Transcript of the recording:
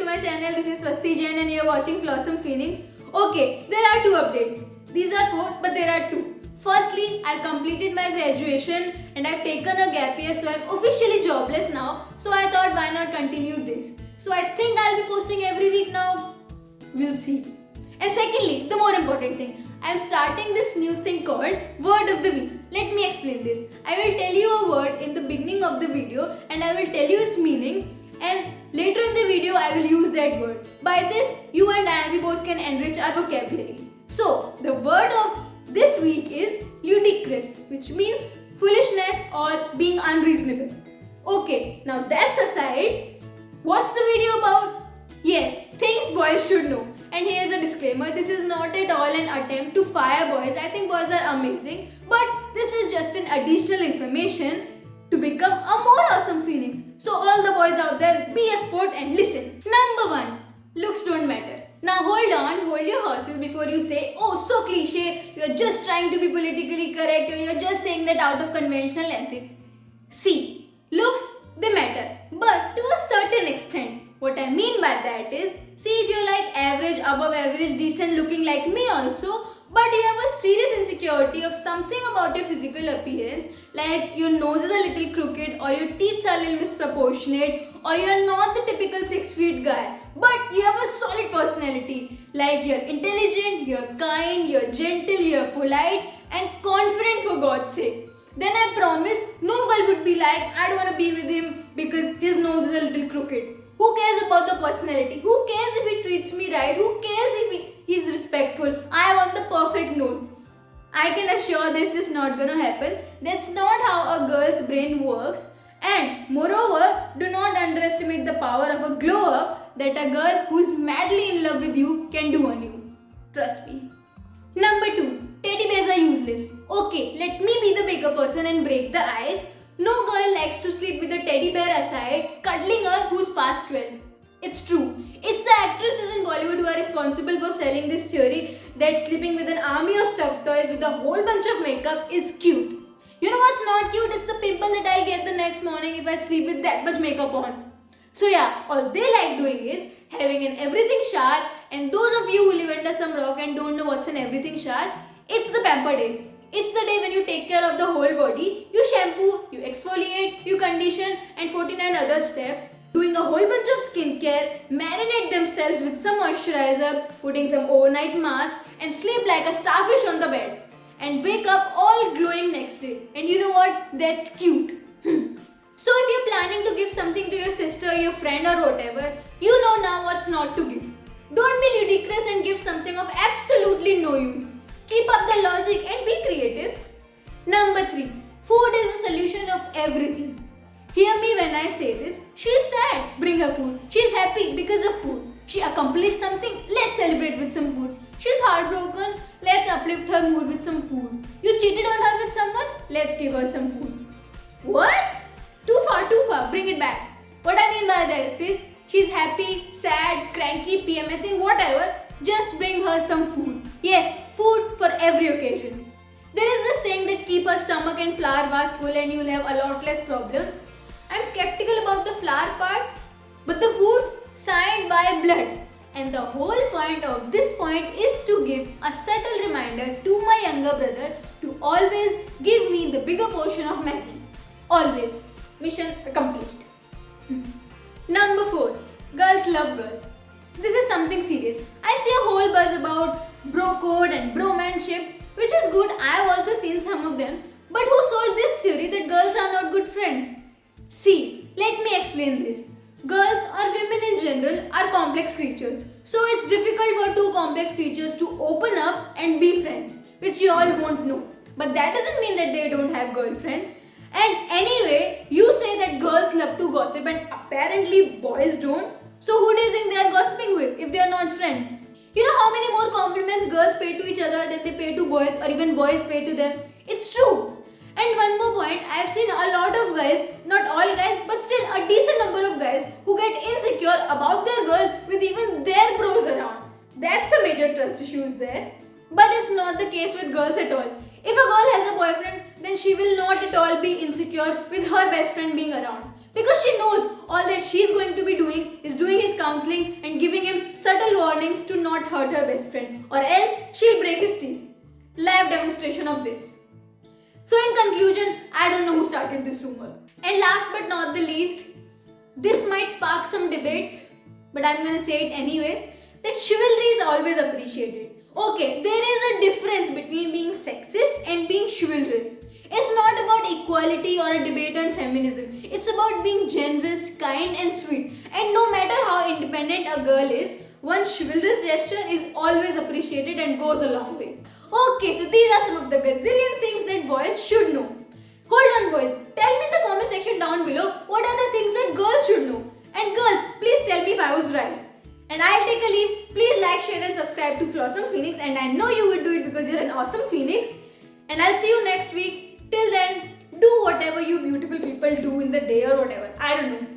to my channel. This is Swasti Jain and you are watching Blossom Phoenix. Okay, there are two updates. These are four, but there are two. Firstly, I've completed my graduation and I've taken a gap year, so I'm officially jobless now. So I thought, why not continue this? So I think I'll be posting every week now. We'll see. And secondly, the more important thing, I'm starting this new thing called Word of the Week. Let me explain this. I will tell you a word in the beginning of the video and I will tell you its meaning, and later in the video I will use that word. By this, you and I, we both can enrich our vocabulary. So, the word of this week is ludicrous, which means foolishness or being unreasonable. Okay, now that's aside. What's the video about? Yes, things boys should know. And here's a disclaimer, this is not at all an attempt to fire boys. I think boys are amazing. But this is just an additional information to become a more awesome phoenix. So all the boys out there, be a sport and listen. Number 1, looks don't matter. Now hold on, hold your horses before you say, oh so cliche, you're just trying to be politically correct or you're just saying that out of conventional ethics. See, looks, they matter, but to a certain extent. What I mean by that is, see if you're like average, above average, decent looking like me also, but you have a serious insecurity of something about your physical appearance, like your nose is a little crooked or your teeth are a little misproportionate or you're not the typical 6 feet guy, but you have a solid personality, like you're intelligent, you're kind, you're gentle, you're polite and confident for God's sake. Then I promise no girl would be like, I don't want to be with him because his nose is a little crooked. Who cares about the personality? Who cares if he treats me right? Who cares if he's respectful? I want the perfect nose. I can assure this is not gonna happen. That's not how a girl's brain works. And moreover, do not underestimate the power of a glow up that a girl who's madly in love with you can do on you. Trust me. Number 2, teddy bears are useless. Okay, let me be the bigger person and break the ice. No girl likes to sleep with a teddy bear aside, cuddling her who's past 12. It's true. It's the actresses in Bollywood who are responsible for selling this theory that sleeping with an army of stuffed toys with a whole bunch of makeup is cute. You know what's not cute? It's the pimple that I'll get the next morning if I sleep with that much makeup on. So yeah, all they like doing is having an everything shower, and those of you who live under some rock and don't know what's an everything shower, it's the pamper day. It's the day when you take care of the whole body, you shampoo, you exfoliate, you condition and 49 other steps, doing a whole bunch of skincare, marinate themselves with some moisturizer, putting some overnight mask and sleep like a starfish on the bed and wake up all glowing next day. And you know what? That's cute. So if you're planning to give something to your sister, your friend or whatever, you know now what's not to give. Don't be ludicrous and give something of absolutely no use. Keep up the logic and be creative. Number 3. Food is the solution of everything. Hear me when I say this. She's sad. Bring her food. She's happy because of food. She accomplished something. Let's celebrate with some food. She's heartbroken. Let's uplift her mood with some food. You cheated on her with someone. Let's give her some food. What? Too far. Bring it back. What I mean by that is, she's happy, sad, cranky, PMSing, whatever. Just bring her some food. Yes, food for every occasion. There is this saying that keep a stomach and flower vase full and you'll have a lot less problems. I'm skeptical about the flower part, but the food signed by blood. And the whole point of this point is to give a subtle reminder to my younger brother to always give me the bigger portion of my tea. Always. Mission accomplished. Number 4. Girls love girls. This is something serious. I see a whole buzz about bro code and bromanship, which is good. I have also seen some of them. But who sold this theory that girls are not good friends? See, let me explain this. Girls or women in general are complex creatures. So it's difficult for two complex creatures to open up and be friends, which you all won't know. But that doesn't mean that they don't have girlfriends. And anyway, you say that girls love to gossip and apparently boys don't. So who do you think they are gossiping with if they are not friends? You know how many more compliments girls pay to each other than they pay to boys, or even boys pay to them? It's true. And one more point, I have seen a lot of guys, not all guys, but still a decent number of guys who get insecure about their girl with even their bros around. That's a major trust issues there. But it's not the case with girls at all. If a girl has a boyfriend, then she will not at all be insecure insecure with her best friend being around. Because she knows all that she's going to be doing is doing his counseling and giving him subtle warnings to not hurt her best friend, or else she'll break his teeth. Live demonstration of this. So in conclusion, I don't know who started this rumor. And last but not the least, this might spark some debates, but I'm gonna say it anyway, that chivalry is always appreciated. Okay, there is a difference between being sexist and being chivalrous. It's not about equality or a debate on feminism. It's about being generous, kind and sweet. And no matter how independent a girl is, one chivalrous gesture is always appreciated and goes a long way. Okay, so these are some of the gazillion things that boys should know. Hold on boys, tell me in the comment section down below what are the things that girls should know. And girls, please tell me if I was right. And I'll take a leave. Please like, share and subscribe to Flossom Phoenix, and I know you would do it because you're an awesome phoenix. And I'll see you next week. Till then, do whatever you beautiful people do in the day or whatever. I don't know.